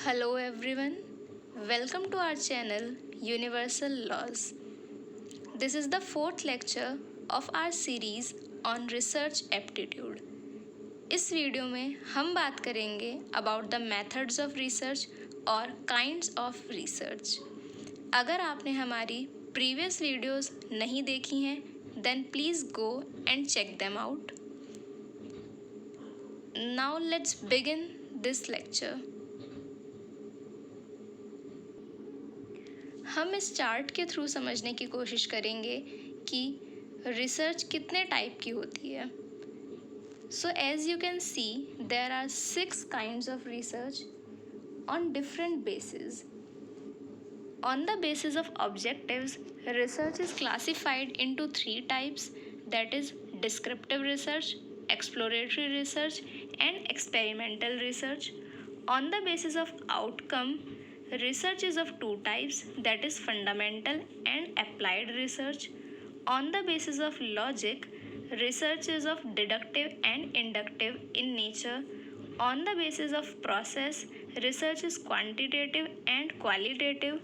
Hello everyone, welcome to our channel Universal Laws. This is the fourth lecture of our series on research aptitude. इस video में हम बात करेंगे about the methods of research और kinds of research. अगर आपने हमारी previous videos नहीं देखी हैं, then please go and check them out. Now let's begin this lecture. हम इस चार्ट के थ्रू समझने की कोशिश करेंगे कि रिसर्च कितने टाइप की होती है. So as you can see there are 6 kinds of research on different basis. On the basis of objectives, research is classified into 3 types, that is descriptive research, exploratory research and experimental research. On the basis of outcome, research is of 2 types, that is fundamental and applied research. On the basis of logic, research is of deductive and inductive in nature. On the basis of process, research is quantitative and qualitative.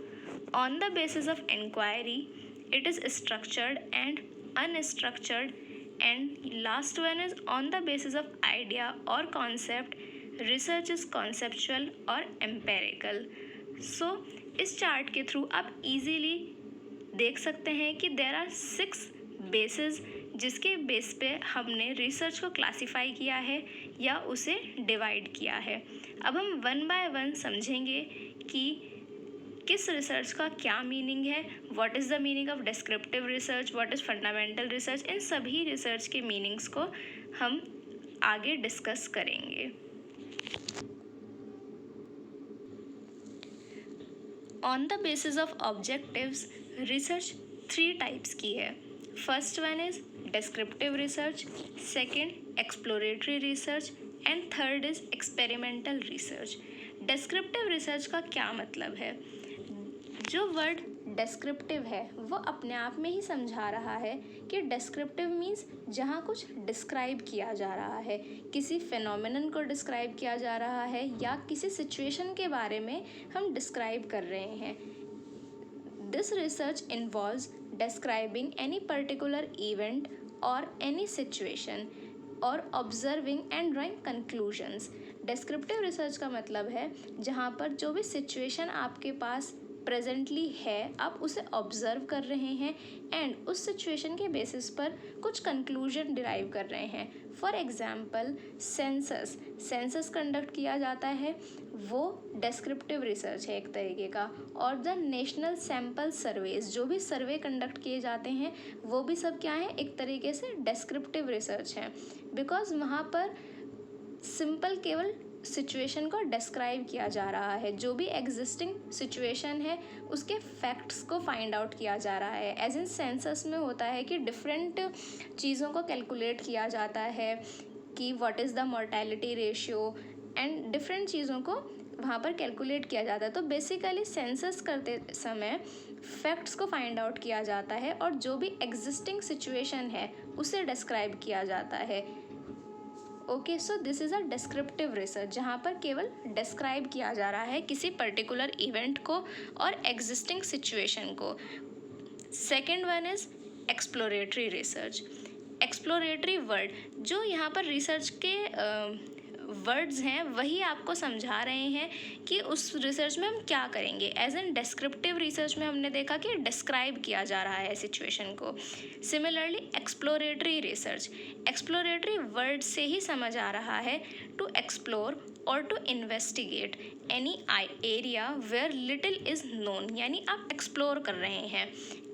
On the basis of inquiry, it is structured and unstructured. And last one is on the basis of idea or concept, research is conceptual or empirical. सो इस chart के through आप easily देख सकते हैं कि there are 6 basis जिसके base पे हमने रिसर्च को क्लासिफाई किया है या उसे डिवाइड किया है. अब हम वन बाय वन समझेंगे कि किस रिसर्च का क्या मीनिंग है, what is the meaning of descriptive research, what is fundamental research. इन सभी रिसर्च के मीनिंग्स को हम आगे डिस्कस करेंगे. On the basis of objectives, research 3 types की है. First one is descriptive research, second exploratory research and third is experimental research. Descriptive research का क्या मतलब है? जो वर्ड डिस्क्रिप्टिव है वो अपने आप में ही समझा रहा है कि डिस्क्रिप्टिव मीन्स जहाँ कुछ डिस्क्राइब किया जा रहा है, किसी फिनोमिनन को डिस्क्राइब किया जा रहा है या किसी सिचुएशन के बारे में हम डिस्क्राइब कर रहे हैं. This research involves describing any particular event और एनी सिचुएशन और observing and drawing conclusions. Descriptive research का मतलब है जहाँ पर जो भी सिचुएशन आपके पास प्रेजेंटली है आप उसे ऑब्जर्व कर रहे हैं एंड उस सिचुएशन के बेसिस पर कुछ कंक्लूजन डिराइव कर रहे हैं. फॉर एग्जांपल सेंसस कंडक्ट किया जाता है, वो डिस्क्रिप्टिव रिसर्च है एक तरीके का. और द नेशनल सैम्पल सर्वेज, जो भी सर्वे कंडक्ट किए जाते हैं वो भी सब क्या है, एक तरीके से डिस्क्रिप्टिव रिसर्च है. बिकॉज वहाँ पर सिंपल केवल सिचुएशन को डिस्क्राइब किया जा रहा है, जो भी एग्जिस्टिंग सिचुएशन है उसके फैक्ट्स को फाइंड आउट किया जा रहा है. एज इन सेंसस में होता है कि डिफरेंट चीज़ों को कैलकुलेट किया जाता है कि what is the mortality ratio and different चीज़ों को वहाँ पर कैलकुलेट किया जाता है. तो बेसिकली सेंसस करते समय फैक्ट्स को फाइंड आउट किया जाता है और जो भी एग्जिस्टिंग सिचुएशन है उसे डिस्क्राइब किया जाता है. Okay, so this is a descriptive research जहाँ पर केवल डिस्क्राइब किया जा रहा है किसी पर्टिकुलर इवेंट को और एग्जिस्टिंग सिचुएशन को. Second one is exploratory research. Exploratory word जो यहाँ पर रिसर्च के वर्ड्स हैं वही आपको समझा रहे हैं कि उस रिसर्च में हम क्या करेंगे. एज एन डिस्क्रिप्टिव रिसर्च में हमने देखा कि डिस्क्राइब किया जा रहा है सिचुएशन को. सिमिलरली एक्सप्लोरेटरी वर्ड से ही समझ आ रहा है टू एक्सप्लोर और to investigate any area where little is known, यानी आप एक्सप्लोर कर रहे हैं.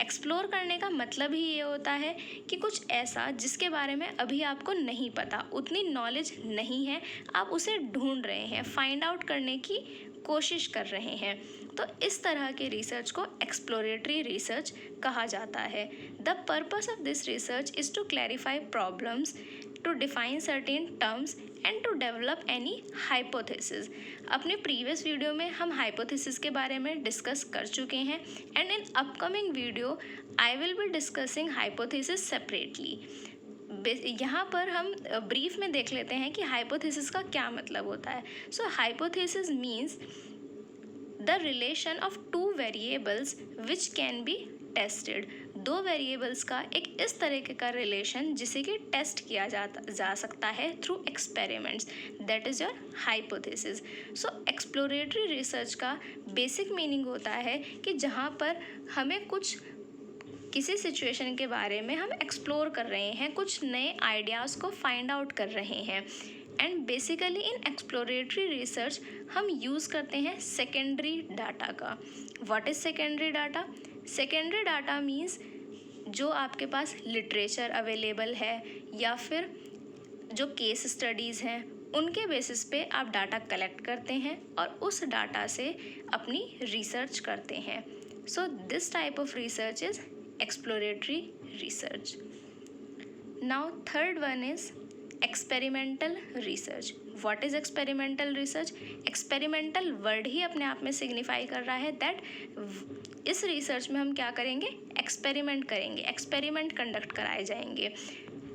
एक्सप्लोर करने का मतलब ही ये होता है कि कुछ ऐसा जिसके बारे में अभी आपको नहीं पता, उतनी नॉलेज नहीं है, आप उसे ढूंढ रहे हैं, फाइंड आउट करने की कोशिश कर रहे हैं. तो इस तरह के रिसर्च को एक्सप्लोरेटरी रिसर्च कहा जाता है. The purpose of this research is to clarify problems, to define certain terms and to develop any hypothesis. अपने प्रीवियस वीडियो में हम हाइपोथेसिस के बारे में डिस्कस कर चुके हैं and in upcoming video I will be discussing hypothesis separately. यहाँ पर हम ब्रीफ में देख लेते हैं कि हाइपोथेसिस का क्या मतलब होता है. So hypothesis means the relation of two variables which can be tested. दो वेरिएबल्स का एक इस तरीके का रिलेशन जिसे कि टेस्ट किया जा सकता है through experiments, that is your hypothesis. So exploratory research का बेसिक मीनिंग होता है कि जहाँ पर हमें किसी सिचुएशन के बारे में हम एक्सप्लोर कर रहे हैं, कुछ नए आइडियाज़ को फाइंड आउट कर रहे हैं। And basically in exploratory research हम यूज़ करते हैं सेकेंडरी डाटा का। What is secondary data? Secondary data means जो आपके पास लिटरेचर अवेलेबल है या फिर जो केस स्टडीज़ हैं उनके बेसिस पे आप डाटा कलेक्ट करते हैं और उस डाटा से अपनी रिसर्च करते हैं। So this type of research is exploratory research. Now third one is experimental research. What is experimental research? Experimental word ही अपने आप में सिग्निफाई कर रहा है दैट इस रिसर्च में हम क्या करेंगे? एक्सपेरिमेंट करेंगे, एक्सपेरिमेंट कंडक्ट कराए जाएंगे।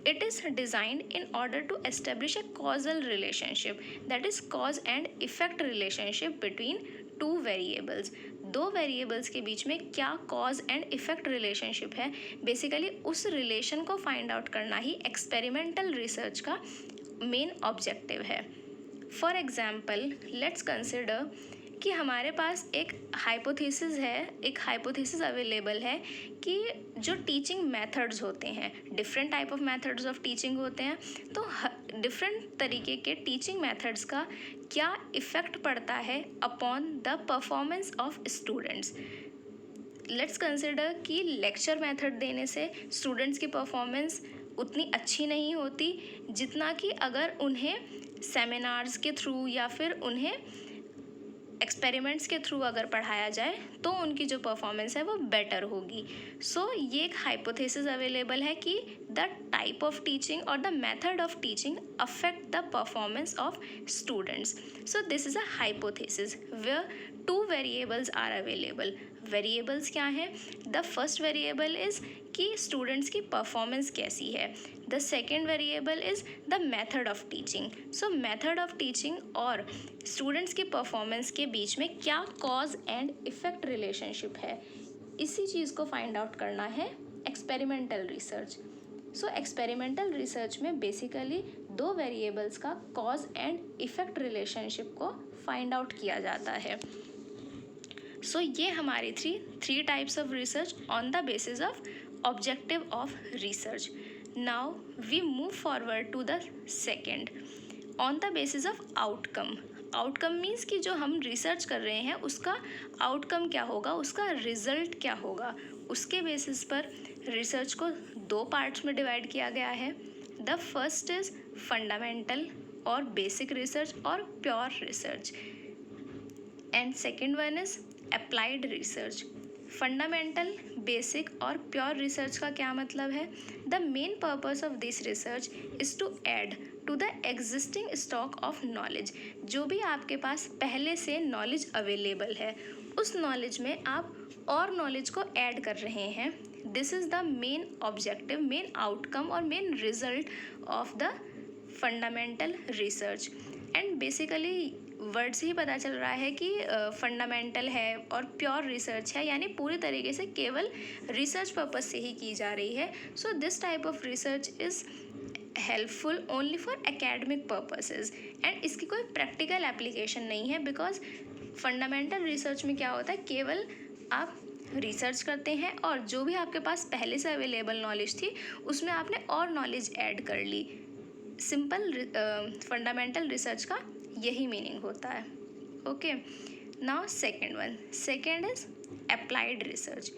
It is designed in order to establish a causal relationship, that is cause and effect relationship between two variables। दो वेरिएबल्स के बीच में क्या कॉज एंड इफेक्ट रिलेशनशिप है, बेसिकली उस रिलेशन को फाइंड आउट करना ही एक्सपेरिमेंटल रिसर्च का मेन ऑब्जेक्टिव है। फॉर एग्जाम्पल लेट्स कंसिडर कि हमारे पास एक हाइपोथेसिस है, एक हाइपोथेसिस अवेलेबल है कि जो टीचिंग मेथड्स होते हैं, different type of methods of teaching होते हैं, तो डिफरेंट तरीके के टीचिंग मेथड्स का क्या इफ़ेक्ट पड़ता है upon the performance of students. Let's consider कि लेक्चर मेथड देने से स्टूडेंट्स की परफॉर्मेंस उतनी अच्छी नहीं होती जितना कि अगर उन्हें सेमिनार्स के थ्रू या फिर उन्हें एक्सपेरिमेंट्स के थ्रू अगर पढ़ाया जाए तो उनकी जो परफॉर्मेंस है वो बेटर होगी। सो ये एक हाइपोथेसिस अवेलेबल है कि द टाइप ऑफ टीचिंग और the method of teaching affect the performance of students. So this is a hypothesis where two variables are available. Variables क्या हैं? द फर्स्ट वेरिएबल इज़ कि students की performance कैसी है। The second variable is the method of teaching. So method of teaching और students की performance के बीच में क्या कॉज एंड इफेक्ट रिलेशनशिप है, इसी चीज़ को फाइंड आउट करना है experimental research. So experimental research में बेसिकली दो वेरिएबल्स का कॉज एंड इफेक्ट रिलेशनशिप को फाइंड आउट किया जाता है। सो ये हमारी three types of research on the basis of objective of research. Now we move forward to the second on the basis of outcome. Outcome means कि जो हम research कर रहे हैं उसका आउटकम क्या होगा, उसका रिजल्ट क्या होगा, उसके बेसिस पर रिसर्च को दो पार्ट्स में डिवाइड किया गया है। द फर्स्ट इज़ फंडामेंटल और बेसिक रिसर्च और pure research and second one is applied research. Fundamental, basic और प्योर रिसर्च का क्या मतलब है? The main purpose of this research is to add to the existing stock of knowledge. जो भी आपके पास पहले से नॉलेज अवेलेबल है उस नॉलेज में आप और नॉलेज को ऐड कर रहे हैं। This is the main objective, main outcome और main result of the fundamental research. And basically word से ही पता चल रहा है कि फंडामेंटल है और प्योर रिसर्च है, यानी पूरी तरीके से केवल रिसर्च पर्पस से ही की जा रही है। सो this type of research is helpful only for academic purposes and इसकी कोई प्रैक्टिकल एप्लीकेशन नहीं है, बिकॉज फंडामेंटल रिसर्च में क्या होता है, केवल आप रिसर्च करते हैं और जो भी आपके पास पहले से अवेलेबल नॉलेज थी उसमें आपने और नॉलेज ऐड कर ली। सिंपल फंडामेंटल रिसर्च का यही मीनिंग होता है। Okay, now second one, second is applied research.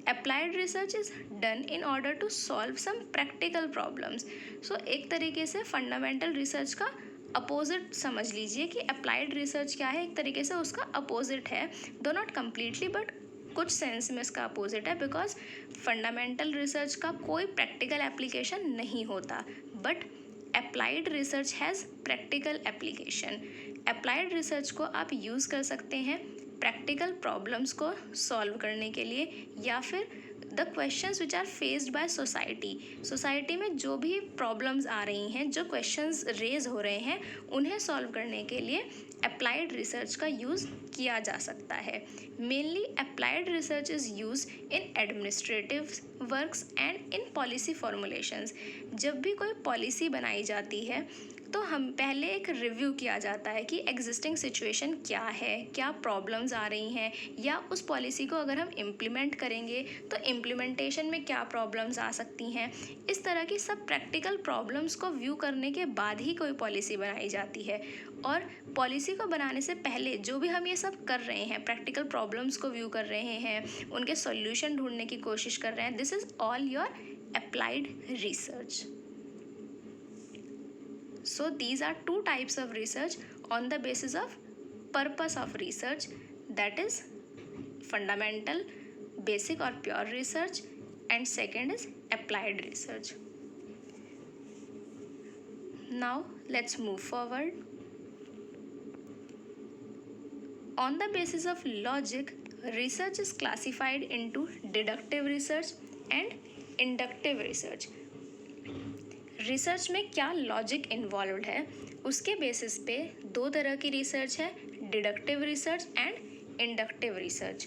Applied research is done in order to solve some practical problems. So एक तरीके से फंडामेंटल रिसर्च का अपोजिट समझ लीजिए कि अप्लाइड रिसर्च क्या है, एक तरीके से उसका अपोजिट है, दो नॉट कम्प्लीटली बट कुछ सेंस में इसका अपोजिट है, बिकॉज फंडामेंटल रिसर्च का कोई प्रैक्टिकल एप्लीकेशन नहीं होता, but applied research has practical application. Applied research को आप यूज़ कर सकते हैं प्रैक्टिकल प्रॉब्लम्स को सॉल्व करने के लिए, या फिर the questions which are faced by society में जो भी प्रॉब्लम्स आ रही हैं, जो क्वेश्चंस रेज हो रहे हैं, उन्हें सॉल्व करने के लिए अप्लाइड रिसर्च का यूज़ किया जा सकता है। Mainly applied research is use in administrative works and in policy formulations. जब भी कोई पॉलिसी बनाई जाती है तो हम पहले एक रिव्यू किया जाता है कि एग्जिस्टिंग सिचुएशन क्या है, क्या प्रॉब्लम्स आ रही हैं, या उस पॉलिसी को अगर हम इम्प्लीमेंट करेंगे तो इम्प्लीमेंटेशन में क्या प्रॉब्लम्स आ सकती हैं। इस तरह की सब प्रैक्टिकल प्रॉब्लम्स को व्यू करने के बाद ही कोई पॉलिसी बनाई जाती है। और पॉलिसी को बनाने से पहले जो भी हम ये सब कर रहे हैं, प्रैक्टिकल प्रॉब्लम्स को व्यू कर रहे हैं, उनके सॉल्यूशन ढूंढने की कोशिश कर रहे हैं, this is all your applied research. So these are two types of research on the basis of purpose of research, that is fundamental, basic or pure research, and second is applied research. Now let's move forward. On the basis of logic, research is classified into deductive research and inductive research. Research में क्या logic involve है उसके basis पे दो तरह की research है, deductive research and inductive research.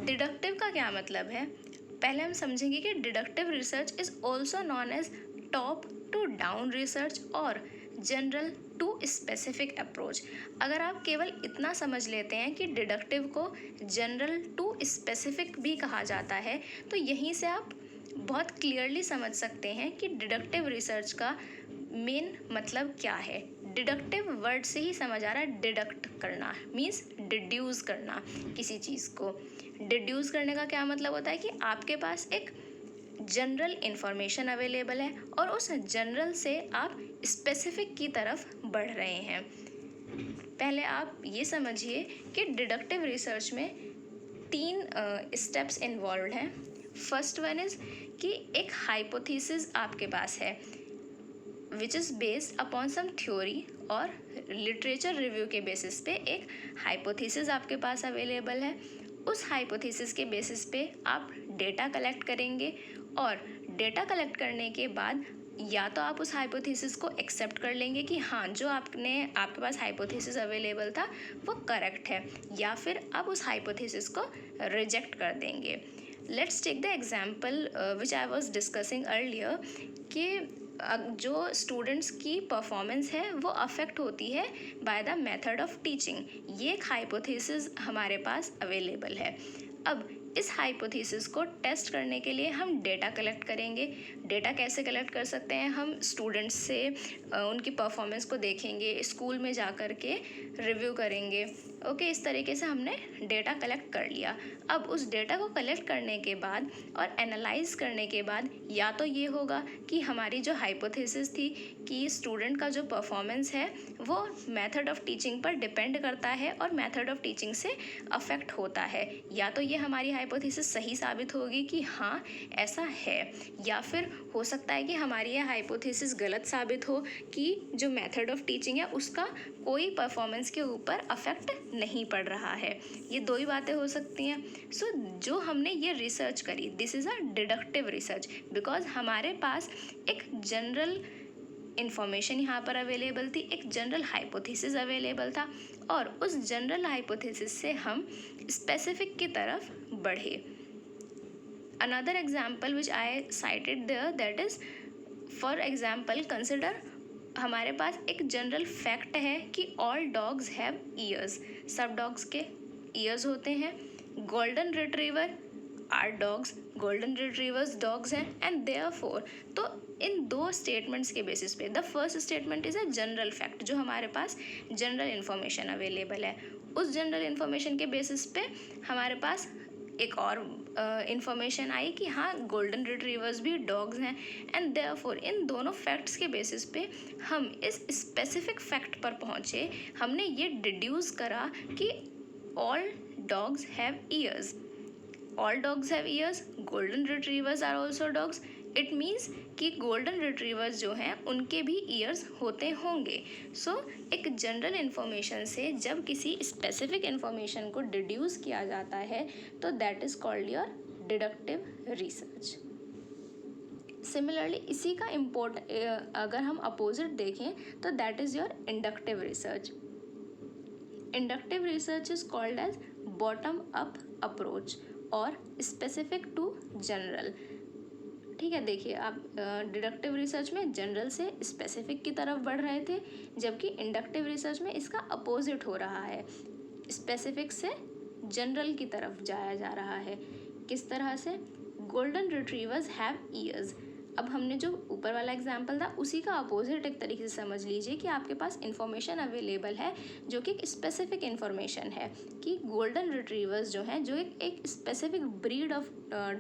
Deductive का क्या मतलब है, पहले हम समझेंगे कि deductive research is also known as top to down research और जनरल टू स्पेसिफिक अप्रोच. अगर आप केवल इतना समझ लेते हैं कि डिडक्टिव को जनरल टू स्पेसिफिक भी कहा जाता है तो यहीं से आप बहुत क्लियरली समझ सकते हैं कि डिडक्टिव रिसर्च का मेन मतलब क्या है. डिडक्टिव वर्ड से ही समझ आ रहा है, डिडक्ट करना मीन्स डिड्यूस करना किसी चीज़ को. डिड्यूस करने का क्या मतलब होता है कि आपके पास एक जनरल इन्फॉर्मेशन अवेलेबल है और उस जनरल से आप स्पेसिफिक की तरफ बढ़ रहे हैं. पहले आप ये समझिए कि डिडक्टिव रिसर्च में 3 स्टेप्स इन्वॉल्व हैं. फर्स्ट वन इज़ कि एक हाइपोथेसिस आपके पास है which is based upon some theory और लिटरेचर रिव्यू के बेसिस पे एक हाइपोथेसिस आपके पास अवेलेबल है. उस हाइपोथेसिस के बेसिस पे आप डेटा कलेक्ट करेंगे और डेटा कलेक्ट करने के बाद या तो आप उस हाइपोथेसिस को एक्सेप्ट कर लेंगे कि हाँ जो आपके पास हाइपोथेसिस अवेलेबल था वो करेक्ट है, या फिर आप उस हाइपोथेसिस को रिजेक्ट कर देंगे. Let's take the example which I was discussing earlier कि जो स्टूडेंट्स की परफॉर्मेंस है वो अफेक्ट होती है by the method of teaching. ये एक हाइपोथेसिस हमारे पास अवेलेबल है. अब इस हाइपोथेसिस को टेस्ट करने के लिए हम डेटा कलेक्ट करेंगे. डेटा कैसे कलेक्ट कर सकते हैं, हम स्टूडेंट्स से उनकी परफॉर्मेंस को देखेंगे, स्कूल में जा कर के रिव्यू करेंगे. ओके, इस तरीके से हमने डेटा कलेक्ट कर लिया. अब उस डेटा को कलेक्ट करने के बाद और एनालाइज करने के बाद या तो ये होगा कि हमारी जो हाइपोथेसिस थी कि स्टूडेंट का जो परफॉर्मेंस है वो मेथड ऑफ टीचिंग पर डिपेंड करता है और मेथड ऑफ टीचिंग से अफेक्ट होता है, या तो ये हमारी हाइपोथेसिस सही साबित होगी कि हाँ ऐसा है, या फिर हो सकता है कि हमारी यह हाइपोथेसिस गलत साबित हो कि जो मेथड ऑफ टीचिंग है उसका कोई परफॉर्मेंस के ऊपर अफेक्ट नहीं पड़ रहा है. ये दो ही बातें हो सकती हैं. सो जो हमने ये रिसर्च करी, this is a deductive research because हमारे पास एक जनरल इन्फॉर्मेशन यहाँ पर अवेलेबल थी, एक जनरल हाइपोथेसिस अवेलेबल था और उस जनरल हाइपोथेसिस से हम स्पेसिफिक की तरफ बढ़े. Another example which I cited there, that is for example consider हमारे पास एक जनरल फैक्ट है कि ऑल डॉग्स हैव ईयर्स. सब डॉग्स के ईयर्स होते हैं. Golden retriever are dogs, golden retrievers dogs हैं एंड देयरफॉर. तो इन दो स्टेटमेंट्स के बेसिस पे the first statement is a general fact, जो हमारे पास जनरल इन्फॉर्मेशन अवेलेबल है. उस जनरल इन्फॉर्मेशन के बेसिस पे हमारे पास एक और इन्फॉर्मेशन आई कि हाँ गोल्डन रिट्रीवर्स भी डॉग्स हैं एंड देयरफॉर इन दोनों फैक्ट्स के बेसिस पे हम इस स्पेसिफिक फैक्ट पर पहुँचे. हमने ये डिड्यूस करा कि all dogs have ears. All dogs have ears. Golden retrievers are also dogs. It means कि गोल्डन रिट्रीवर्स जो हैं उनके भी ईयर्स होते होंगे. सो एक जनरल इन्फॉर्मेशन से जब किसी स्पेसिफिक इन्फॉर्मेशन को डिड्यूस किया जाता है तो that is called your deductive research. Similarly इसी का अगर हम अपोजिट देखें तो that is your inductive research. Inductive research is called as bottom up approach और specific to general. ठीक है, देखिए आप डिडक्टिव रिसर्च में जनरल से स्पेसिफिक की तरफ बढ़ रहे थे, जबकि इंडक्टिव रिसर्च में इसका अपोजिट हो रहा है, स्पेसिफिक से जनरल की तरफ जाया जा रहा है. किस तरह से? Golden retrievers have years. अब हमने जो ऊपर वाला एग्जाम्पल था उसी का अपोजिट एक तरीके से समझ लीजिए कि आपके पास इंफॉर्मेशन अवेलेबल है जो कि एक स्पेसिफिक इंफॉर्मेशन है कि गोल्डन रिट्रीवर्स जो हैं, जो एक स्पेसिफिक ब्रीड ऑफ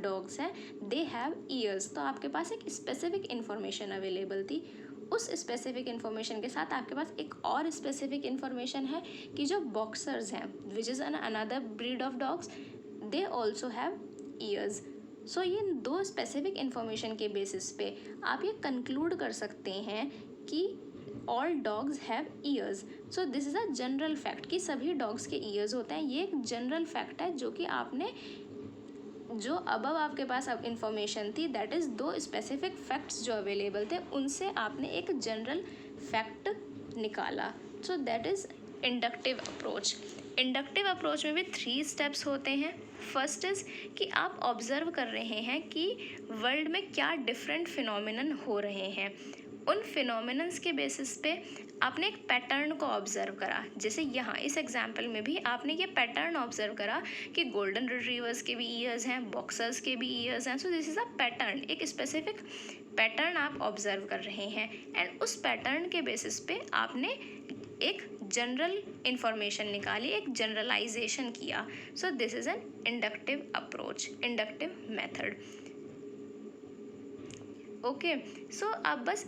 डॉग्स हैं, दे हैव ईयर्स. तो आपके पास एक स्पेसिफिक इंफॉर्मेशन अवेलेबल थी. उस स्पेसिफिक इंफॉर्मेशन के साथ आपके पास एक और स्पेसिफिक इंफॉर्मेशन है कि जो बॉक्सर्स हैं, which is another breed of dogs, they also have ears. So ये दो स्पेसिफिक इंफॉर्मेशन के बेसिस पे आप ये कंक्लूड कर सकते हैं कि all dogs have ears. So this is a general fact कि सभी डॉग्स के ईयर्स होते हैं. ये एक जनरल फैक्ट है जो कि आपने जो अबव आपके पास अब इंफॉर्मेशन थी, दैट इज़ दो स्पेसिफिक फैक्ट्स जो अवेलेबल थे उनसे आपने एक जनरल फैक्ट निकाला. So that is inductive approach. Inductive approach में भी 3 स्टेप्स होते हैं. फर्स्ट इज़ कि आप ऑब्ज़र्व कर रहे हैं कि वर्ल्ड में क्या डिफरेंट फिनोमिनन हो रहे हैं. उन फिनोमिनन्स के बेसिस पे आपने एक पैटर्न को ऑब्ज़र्व करा. जैसे यहाँ इस एग्जाम्पल में भी आपने ये पैटर्न ऑब्ज़र्व करा कि गोल्डन रिट्रीवर्स के भी ईयर्स हैं, बॉक्सर्स के भी ईयर्स हैं. So this is a pattern. एक स्पेसिफिक पैटर्न आप ऑब्ज़र्व कर रहे हैं एंड उस पैटर्न के बेसिस पे आपने एक जनरल इंफॉर्मेशन निकाली, एक जनरलाइजेशन किया. So this is an inductive approach, inductive method. Okay, so आप बस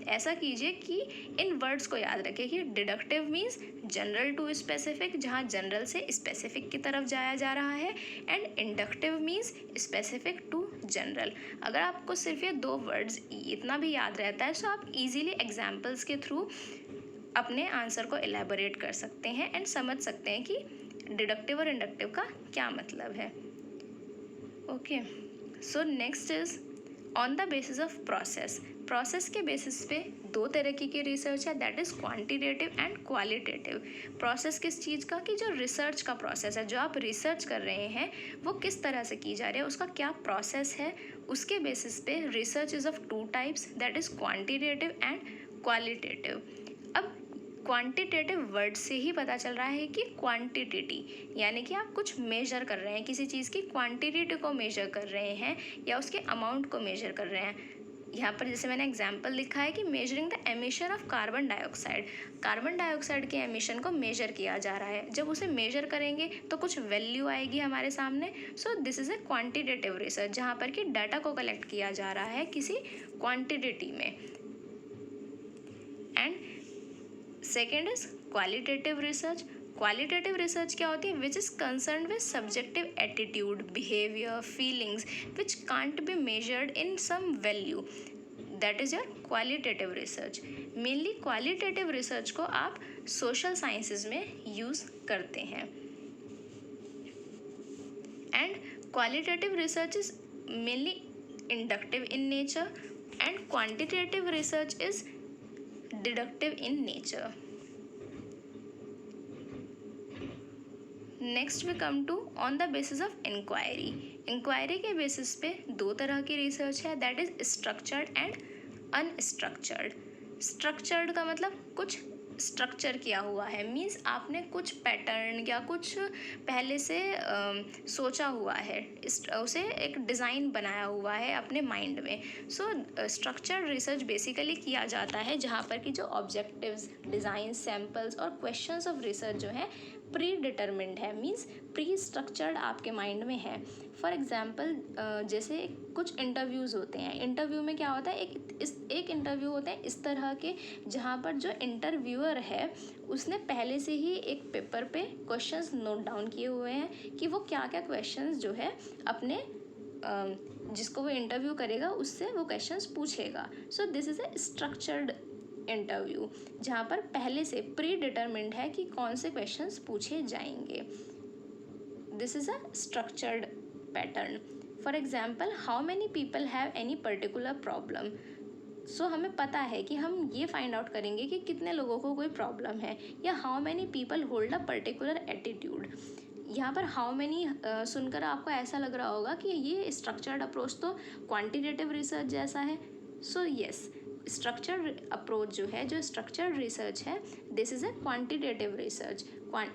ऐसा कीजिए कि इन वर्ड्स को याद रखें कि deductive means general to specific, जहाँ जनरल से स्पेसिफिक की तरफ जाया जा रहा है, and inductive means specific to general. अगर आपको सिर्फ ये 2 वर्ड्स इतना भी याद रहता है, सो आप इजीली एग्जाम्पल्स के थ्रू अपने आंसर को एलैबोरेट कर सकते हैं एंड समझ सकते हैं कि डिडक्टिव और इंडक्टिव का क्या मतलब है. Okay, so next is on the basis of process. Process के बेसिस पे 2 तरीके की रिसर्च है, that is quantitative and qualitative. Process किस चीज़ का? कि जो रिसर्च का प्रोसेस है, जो आप रिसर्च कर रहे हैं वो किस तरह से की जा रही है, उसका क्या प्रोसेस है, उसके बेसिस पे research is of 2 types, that is quantitative and qualitative. अब क्वांटिटेटिव वर्ड से ही पता चल रहा है कि क्वांटिटी यानी कि आप कुछ मेजर कर रहे हैं, किसी चीज़ की क्वांटिटी को मेजर कर रहे हैं या उसके अमाउंट को मेजर कर रहे हैं. यहाँ पर जैसे मैंने एग्जांपल लिखा है कि measuring the emission of carbon dioxide. Carbon dioxide के एमिशन को मेजर किया जा रहा है. जब उसे मेजर करेंगे तो कुछ वैल्यू आएगी हमारे सामने. सो this is a quantitative research, जहाँ पर कि डाटा को कलेक्ट किया जा रहा है किसी क्वांटिटी में. And second is qualitative research. Qualitative research क्या होती है? Which is concern with subjective attitude, behaviour, feelings which can't be measured in some value. That is your qualitative research. Mainly qualitative research को आप social sciences में use करते हैं. And qualitative research is mainly inductive in nature and quantitative research is deductive in nature. Next we come to on the basis of inquiry. Inquiry के basis पे 2 तरह की research है, that is structured and unstructured. Structured का मतलब कुछ structure किया हुआ है, मीन्स आपने कुछ पैटर्न या कुछ पहले से सोचा हुआ है, उसे एक डिज़ाइन बनाया हुआ है अपने माइंड में. सो स्ट्रक्चर्ड रिसर्च बेसिकली किया जाता है जहाँ पर कि जो ऑब्जेक्टिव्स, डिज़ाइन, सैम्पल्स और क्वेश्चंस ऑफ रिसर्च जो है प्री डिटर्मिंड है, मीन्स प्री स्ट्रक्चर्ड आपके माइंड में है. फॉर एग्जाम्पल जैसे कुछ इंटरव्यूज़ होते हैं. इंटरव्यू में क्या होता है, एक इंटरव्यू होते हैं इस तरह के जहाँ पर जो इंटरव्यूअर है उसने पहले से ही एक पेपर पे क्वेश्चंस नोट डाउन किए हुए हैं कि वो क्या क्या क्वेश्चंस जो है अपने जिसको वो इंटरव्यू करेगा उससे वो क्वेश्चंस पूछेगा. सो this is a structured interview जहाँ पर पहले से प्री डिटरमिंड है कि कौन से क्वेश्चंस पूछे जाएंगे. This is a structured pattern. For example, how many people have any particular problem. So हमें पता है कि हम ये फाइंड आउट करेंगे कि कितने लोगों को कोई प्रॉब्लम है, या how many people hold a particular attitude. यहाँ पर हाउ मैनी सुनकर आपको ऐसा लग रहा होगा कि ये स्ट्रक्चर्ड अप्रोच तो क्वांटिटेटिव रिसर्च जैसा है। सो यस, स्ट्रक्चर्ड अप्रोच जो है, जो स्ट्रक्चर्ड रिसर्च है, this is a quantitative research.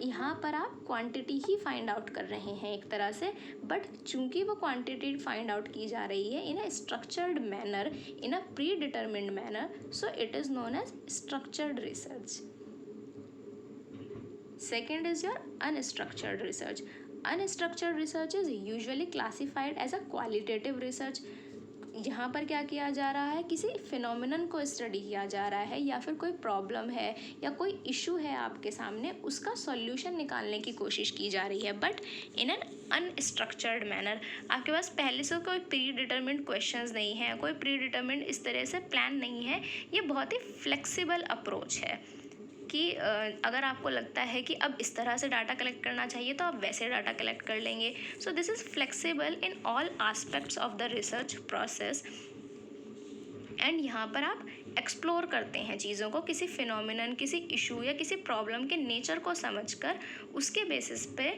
यहाँ पर आप क्वांटिटी ही फाइंड आउट कर रहे हैं एक तरह से, बट चूंकि वो क्वांटिटी फाइंड आउट की जा रही है in a structured manner, in a predetermined manner, so it is known as structured research. Second is your unstructured research. Unstructured research is usually classified as a qualitative research. यहाँ पर क्या किया जा रहा है, किसी फिनोमिनन को study किया जा रहा है, या फिर कोई प्रॉब्लम है या कोई इशू है आपके सामने, उसका सॉल्यूशन निकालने की कोशिश की जा रही है, but in an unstructured manner. आपके पास पहले से कोई प्री डिटर्मिन्ड क्वेश्चंस नहीं है, कोई प्री डिटर्मिन्ड इस तरह से प्लान नहीं है। ये बहुत ही फ्लेक्सिबल अप्रोच है कि अगर आपको लगता है कि अब इस तरह से डाटा कलेक्ट करना चाहिए तो आप वैसे डाटा कलेक्ट कर लेंगे। सो this is flexible in all aspects of the research process. And यहाँ पर आप एक्सप्लोर करते हैं चीज़ों को, किसी फिनोमिनन, किसी इशू या किसी प्रॉब्लम के नेचर को समझकर उसके बेसिस पे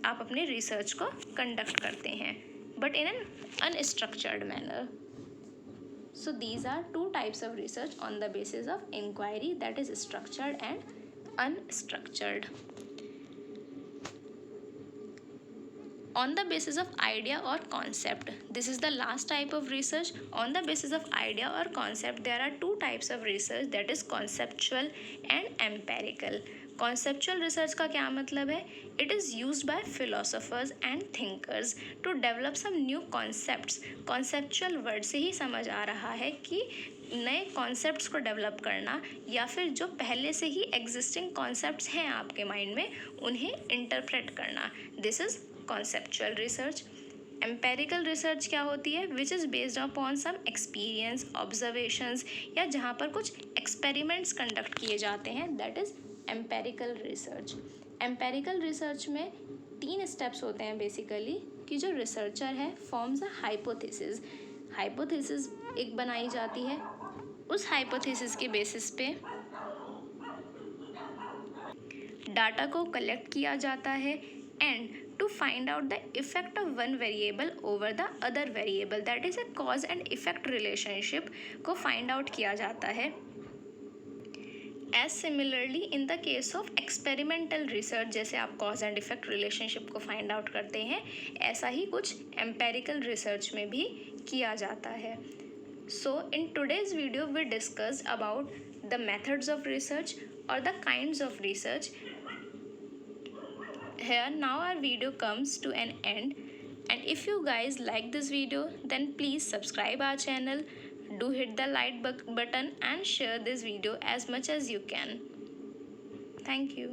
आप अपने रिसर्च को कंडक्ट करते हैं, but in an unstructured manner. So these are two types of research on the basis of inquiry, that is structured and unstructured. On the basis of idea or concept, this is the last type of research. On the basis of idea or concept, there are two types of research, that is conceptual and empirical. Conceptual research का क्या मतलब है? It is used by philosophers and thinkers to develop some new concepts. Conceptual word से ही समझ आ रहा है कि नए कॉन्सेप्ट्स को डेवलप करना, या फिर जो पहले से ही एग्जिस्टिंग कॉन्सेप्ट्स हैं आपके माइंड में उन्हें इंटरप्रेट करना। This is conceptual research. Empirical research क्या होती है? Which is based upon some experience, observations, या जहाँ पर कुछ एक्सपेरिमेंट्स कंडक्ट किए जाते हैं, that is empirical research. Empirical research में 3 स्टेप्स होते हैं बेसिकली, कि जो रिसर्चर है फॉर्म्स अ हाइपोथेसिस। हाइपोथेसिस एक बनाई जाती है, उस हाइपोथेसिस के बेसिस पे डाटा को कलेक्ट किया जाता है, and to find out the effect of one variable over the other variable, that is a cause and effect relationship को फाइंड आउट किया जाता है। As similarly in the case of experimental research, जैसे आप cause and effect relationship को find out करते हैं, ऐसा ही कुछ एम्पेरिकल रिसर्च में भी किया जाता है। So in today's video we discussed about the methods of research और the kinds of research. Here now our video comes to an end, and if you guys like this video, then please subscribe our channel, do hit the like button and share this video as much as you can. Thank you.